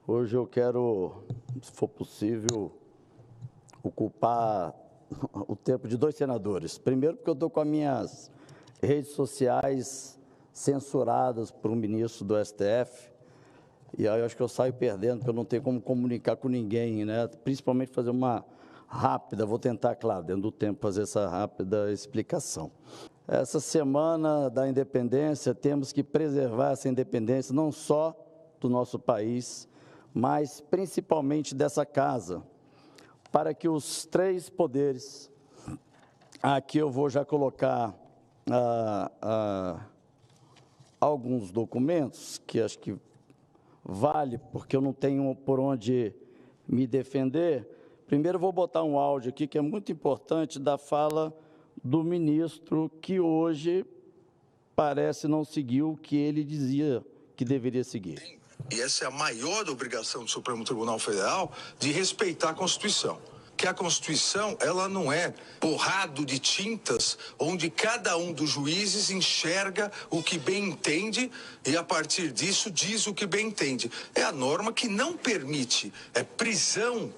Hoje eu quero, se for possível, ocupar o tempo de 2 senadores. Primeiro, porque eu estou com as minhas redes sociais censuradas por um ministro do STF, e aí eu acho que eu saio perdendo, porque eu não tenho como comunicar com ninguém, né? Principalmente fazer uma rápida, vou tentar, claro, dentro do tempo, fazer essa rápida explicação. Essa semana da independência, temos que preservar essa independência, não só do nosso país, mas principalmente dessa casa, para que os 3 poderes, aqui eu vou já colocar alguns documentos, que acho que vale, porque eu não tenho por onde me defender. Primeiro, vou botar um áudio aqui, que é muito importante, da fala do ministro, que hoje parece não seguir o que ele dizia que deveria seguir. E essa é a maior obrigação do Supremo Tribunal Federal, de respeitar a Constituição. Que a Constituição, ela não é borrado de tintas, onde cada um dos juízes enxerga o que bem entende e, a partir disso, diz o que bem entende. É a norma que não permite prisão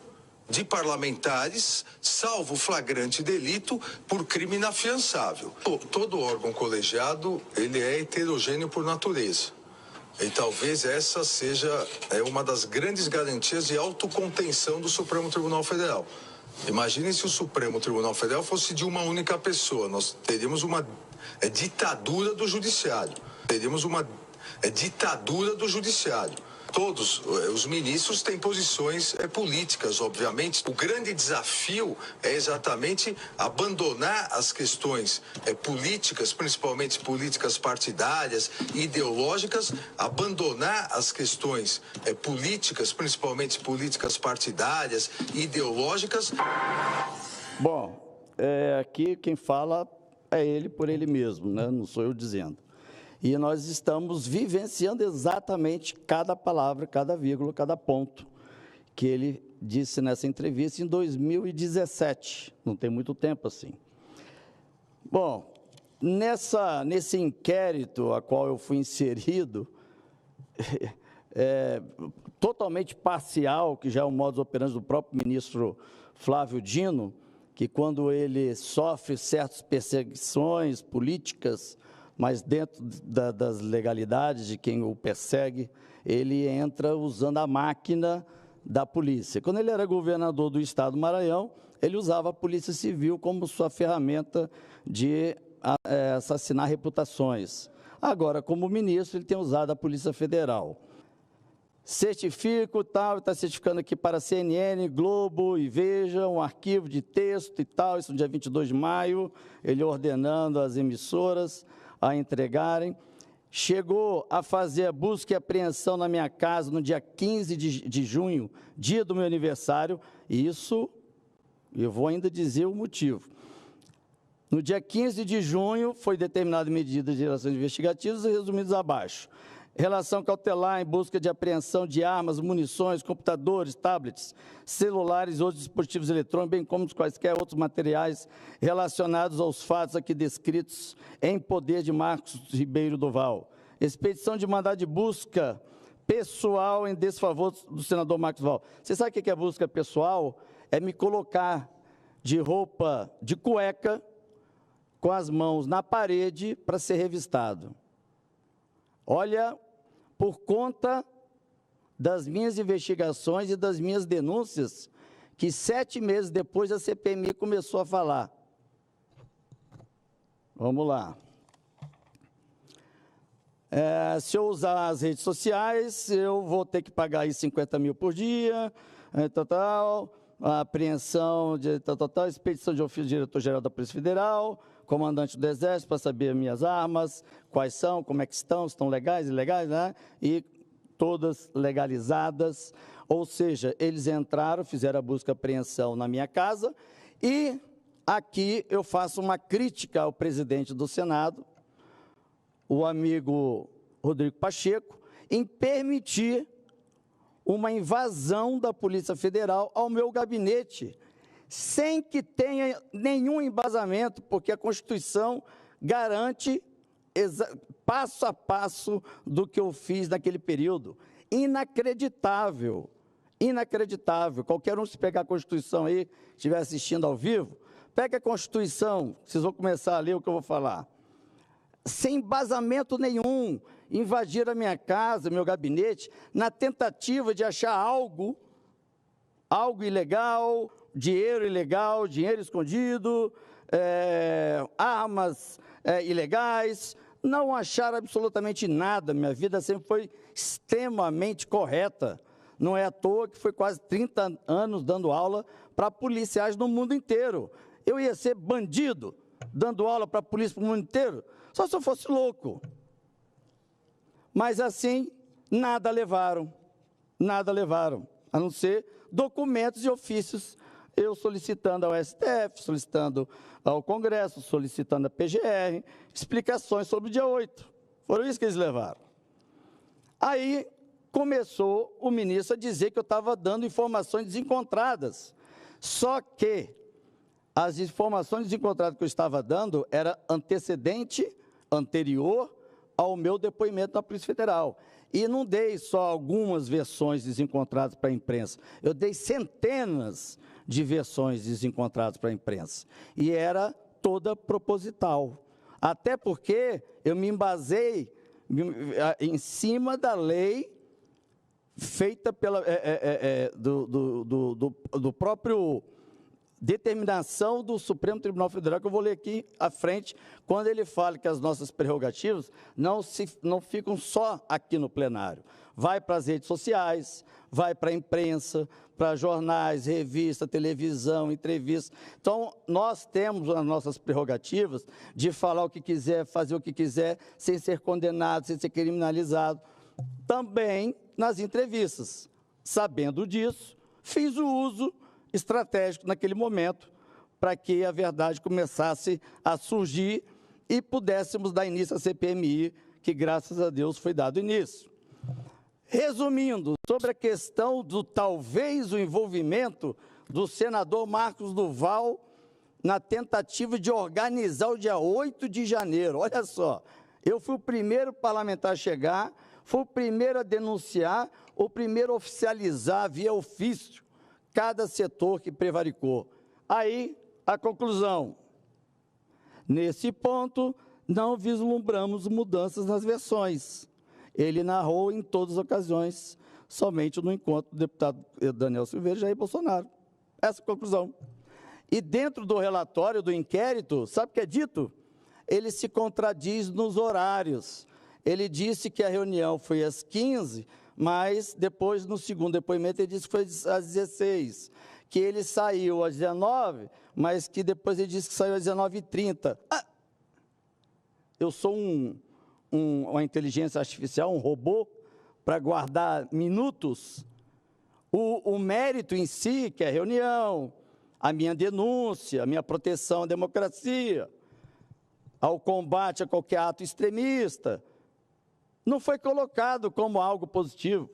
de parlamentares, salvo flagrante delito, por crime inafiançável. Todo órgão colegiado, ele é heterogêneo por natureza. E talvez essa seja uma das grandes garantias de autocontenção do Supremo Tribunal Federal. Imagine se o Supremo Tribunal Federal fosse de uma única pessoa. Nós teríamos uma ditadura do judiciário. Teríamos uma ditadura do judiciário. Todos os ministros têm posições políticas, obviamente. O grande desafio é exatamente abandonar as questões políticas, principalmente políticas partidárias, ideológicas, abandonar as questões políticas, principalmente políticas partidárias, ideológicas. Bom, aqui quem fala é ele por ele mesmo, né? Não sou eu dizendo. E nós estamos vivenciando exatamente cada palavra, cada vírgula, cada ponto que ele disse nessa entrevista em 2017. Não tem muito tempo assim. Bom, nesse inquérito a qual eu fui inserido, totalmente parcial, que já é o modus operandi do próprio ministro Flávio Dino, que quando ele sofre certas perseguições políticas, mas dentro das legalidades de quem o persegue, ele entra usando a máquina da polícia. Quando ele era governador do estado do Maranhão, ele usava a Polícia Civil como sua ferramenta de assassinar reputações. Agora, como ministro, ele tem usado a Polícia Federal. Certifico, tal, está certificando aqui para a CNN, Globo e Veja, um arquivo de texto e tal, isso no dia 22 de maio, ele ordenando às emissoras a entregarem. Chegou a fazer a busca e apreensão na minha casa no dia 15 de junho, dia do meu aniversário, e isso, eu vou ainda dizer o motivo. No dia 15 de junho, foi determinada medida de relações investigativas, resumidos abaixo. Relação cautelar em busca de apreensão de armas, munições, computadores, tablets, celulares e outros dispositivos eletrônicos, bem como quaisquer outros materiais relacionados aos fatos aqui descritos em poder de Marcos Ribeiro Duval. Expedição de mandado de busca pessoal em desfavor do senador Marcos Duval. Você sabe o que é busca pessoal? É me colocar de roupa de cueca, com as mãos na parede, para ser revistado. Olha, por conta das minhas investigações e das minhas denúncias, que 7 meses depois a CPMI começou a falar. Vamos lá. Se eu usar as redes sociais, eu vou ter que pagar aí 50 mil por dia, a apreensão de expedição de ofício do diretor-geral da Polícia Federal, comandante do Exército, para saber minhas armas, quais são, como é que estão legais, ilegais, né? E todas legalizadas, ou seja, eles entraram, fizeram a busca e apreensão na minha casa, e aqui eu faço uma crítica ao presidente do Senado, o amigo Rodrigo Pacheco, em permitir uma invasão da Polícia Federal ao meu gabinete, sem que tenha nenhum embasamento, porque a Constituição garante passo a passo do que eu fiz naquele período. Inacreditável, inacreditável. Qualquer um, se pegar a Constituição aí, que estiver assistindo ao vivo, pega a Constituição, vocês vão começar a ler o que eu vou falar. Sem embasamento nenhum, invadiram a minha casa, meu gabinete, na tentativa de achar algo ilegal, dinheiro escondido, armas ilegais. Não acharam absolutamente nada. Minha vida sempre foi extremamente correta. Não é à toa que foi quase 30 anos dando aula para policiais no mundo inteiro. Eu ia ser bandido dando aula para a polícia para o mundo inteiro? Só se eu fosse louco. Mas assim, nada levaram, a não ser documentos e ofícios, eu solicitando ao STF, solicitando ao Congresso, solicitando à PGR, explicações sobre o dia 8. Foram isso que eles levaram. Aí começou o ministro a dizer que eu estava dando informações desencontradas. Só que as informações desencontradas que eu estava dando era antecedente, anterior ao meu depoimento na Polícia Federal. E não dei só algumas versões desencontradas para a imprensa, eu dei centenas de versões desencontradas para a imprensa. E era toda proposital. Até porque eu me embasei em cima da lei feita pela, do próprio determinação do Supremo Tribunal Federal, que eu vou ler aqui à frente, quando ele fala que as nossas prerrogativas não ficam só aqui no plenário. Vai para as redes sociais, vai para a imprensa, para jornais, revista, televisão, entrevista. Então, nós temos as nossas prerrogativas de falar o que quiser, fazer o que quiser, sem ser condenado, sem ser criminalizado. Também nas entrevistas. Sabendo disso, fiz o uso estratégico naquele momento para que a verdade começasse a surgir e pudéssemos dar início à CPMI, que graças a Deus foi dado início. Resumindo, sobre a questão do talvez o envolvimento do senador Marcos Duval na tentativa de organizar o dia 8 de janeiro. Olha só, eu fui o primeiro parlamentar a chegar, fui o primeiro a denunciar, o primeiro a oficializar via ofício cada setor que prevaricou. Aí, a conclusão. Nesse ponto, não vislumbramos mudanças nas versões. Ele narrou em todas as ocasiões, somente no encontro do deputado Daniel Silveira e Jair Bolsonaro. Essa é a conclusão. E dentro do relatório do inquérito, sabe o que é dito? Ele se contradiz nos horários. Ele disse que a reunião foi às 15, mas depois, no segundo depoimento, ele disse que foi às 16, que ele saiu às 19, mas que depois ele disse que saiu às 19h30. Eu sou uma inteligência artificial, um robô, para guardar minutos? O mérito em si, que é a reunião, a minha denúncia, a minha proteção à democracia, ao combate a qualquer ato extremista, não foi colocado como algo positivo,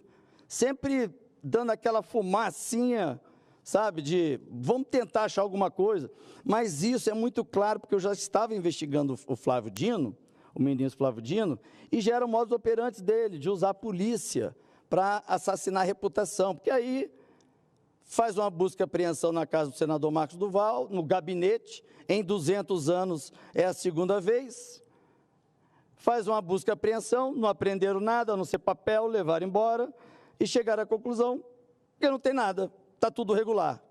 sempre dando aquela fumacinha, sabe, de vamos tentar achar alguma coisa, mas isso é muito claro, porque eu já estava investigando o Flávio Dino, o ministro Flávio Dino, e já era o modus operandi dele, de usar a polícia para assassinar a reputação, porque aí faz uma busca e apreensão na casa do senador Marcos Duval, no gabinete, em 200 anos é a segunda vez, faz uma busca e apreensão, não aprenderam nada, a não ser papel, levaram embora e chegaram à conclusão que não tem nada, está tudo regular.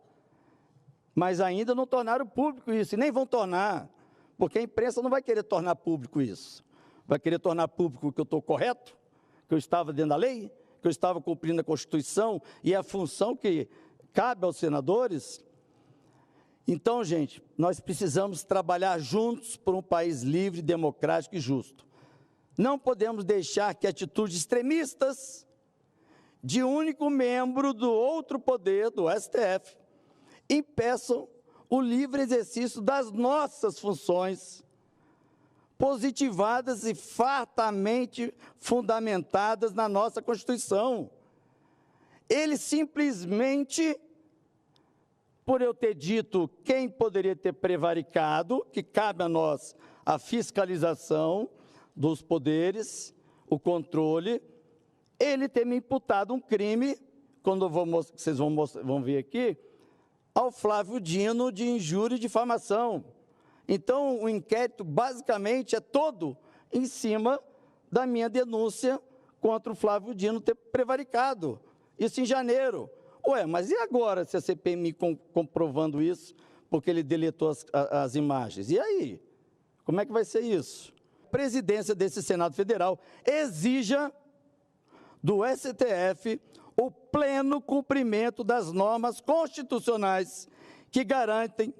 Mas ainda não tornaram público isso, e nem vão tornar, porque a imprensa não vai querer tornar público isso. Vai querer tornar público que eu estou correto, que eu estava dentro da lei, que eu estava cumprindo a Constituição e a função que cabe aos senadores. Então, gente, nós precisamos trabalhar juntos por um país livre, democrático e justo. Não podemos deixar que atitudes extremistas de único membro do outro poder, do STF, impeçam o livre exercício das nossas funções, positivadas e fartamente fundamentadas na nossa Constituição. Ele simplesmente, por eu ter dito quem poderia ter prevaricado, que cabe a nós a fiscalização dos poderes, o controle, ele ter me imputado um crime, quando vocês vão ver aqui, ao Flávio Dino de injúria e difamação. Então, o inquérito, basicamente, é todo em cima da minha denúncia contra o Flávio Dino ter prevaricado. Isso em janeiro. Ué, mas e agora, se a CPMI comprovando isso, porque ele deletou as imagens? E aí? Como é que vai ser isso? A presidência desse Senado Federal exija do STF o pleno cumprimento das normas constitucionais que garantem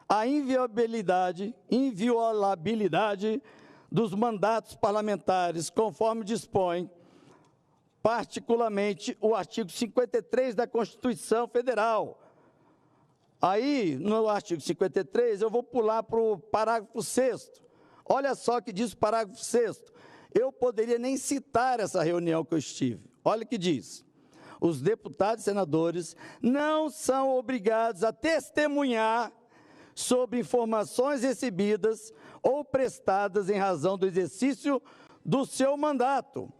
a inviolabilidade dos mandatos parlamentares, conforme dispõe, particularmente, o artigo 53 da Constituição Federal. Aí, no artigo 53, eu vou pular para o parágrafo 6º. Olha só o que diz o parágrafo 6º. Eu poderia nem citar essa reunião que eu estive. Olha o que diz. Os deputados e senadores não são obrigados a testemunhar sobre informações recebidas ou prestadas em razão do exercício do seu mandato,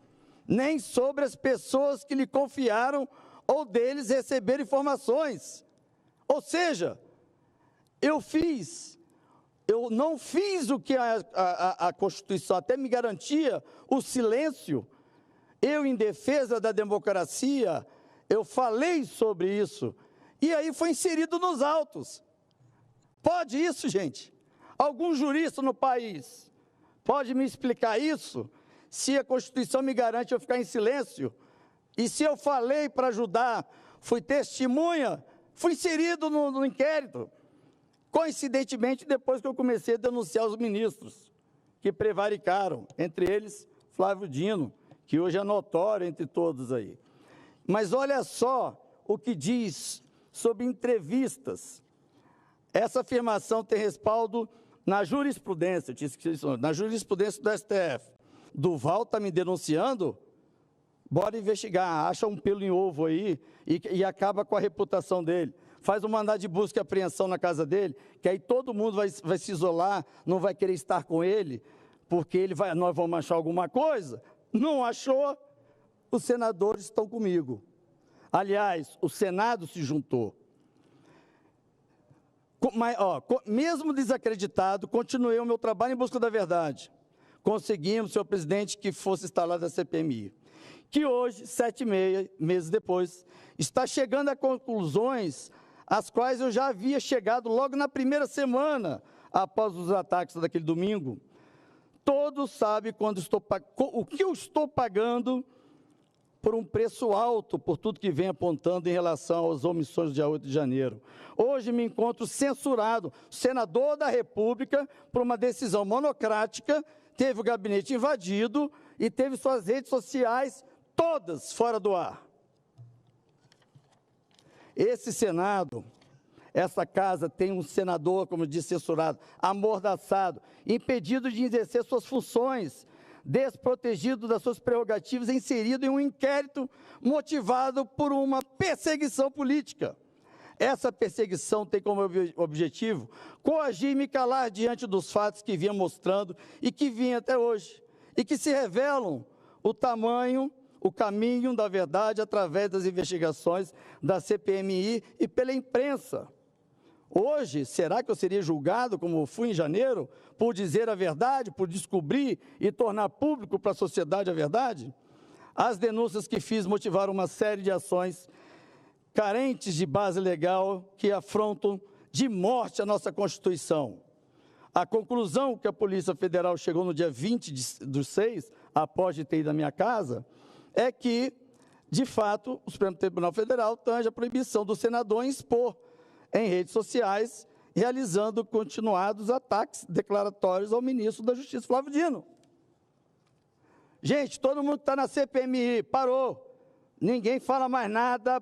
nem sobre as pessoas que lhe confiaram ou deles receberam informações. Ou seja, eu não fiz o que a Constituição até me garantia, o silêncio. Eu, em defesa da democracia, eu falei sobre isso, e aí foi inserido nos autos. Pode isso, gente? Algum jurista no país pode me explicar isso? Se a Constituição me garante eu ficar em silêncio, e se eu falei para ajudar, fui testemunha, fui inserido no inquérito. Coincidentemente, depois que eu comecei a denunciar os ministros que prevaricaram, entre eles Flávio Dino, que hoje é notório entre todos aí. Mas olha só o que diz sobre entrevistas. Essa afirmação tem respaldo na jurisprudência, na jurisprudência do STF. Duval está me denunciando? Bora investigar, acha um pelo em ovo aí e acaba com a reputação dele. Faz um mandado de busca e apreensão na casa dele, que aí todo mundo vai se isolar, não vai querer estar com ele, porque nós vamos achar alguma coisa. Não achou, os senadores estão comigo. Aliás, o Senado se juntou. Mas, mesmo desacreditado, continuei o meu trabalho em busca da verdade. Conseguimos, senhor presidente, que fosse instalada a CPMI, que hoje, 7 meses depois, está chegando a conclusões às quais eu já havia chegado logo na primeira semana após os ataques daquele domingo. Todos sabem o que eu estou pagando por um preço alto por tudo que vem apontando em relação às omissões do dia 8 de janeiro. Hoje me encontro censurado, senador da República, por uma decisão monocrática, teve o gabinete invadido e teve suas redes sociais todas fora do ar. Esse Senado, essa casa tem um senador, como eu disse, censurado, amordaçado, impedido de exercer suas funções, desprotegido das suas prerrogativas, inserido em um inquérito motivado por uma perseguição política. Essa perseguição tem como objetivo coagir e me calar diante dos fatos que vinha mostrando e que vinha até hoje, e que se revelam o caminho da verdade através das investigações da CPMI e pela imprensa. Hoje, será que eu seria julgado, como fui em janeiro, por dizer a verdade, por descobrir e tornar público para a sociedade a verdade? As denúncias que fiz motivaram uma série de ações carentes de base legal que afrontam de morte a nossa Constituição. A conclusão que a Polícia Federal chegou no dia 20/6, após de ter ido à minha casa, é que, de fato, o Supremo Tribunal Federal tange a proibição do senador em expor em redes sociais, realizando continuados ataques declaratórios ao ministro da Justiça, Flávio Dino. Gente, todo mundo que está na CPMI, parou. Ninguém fala mais nada.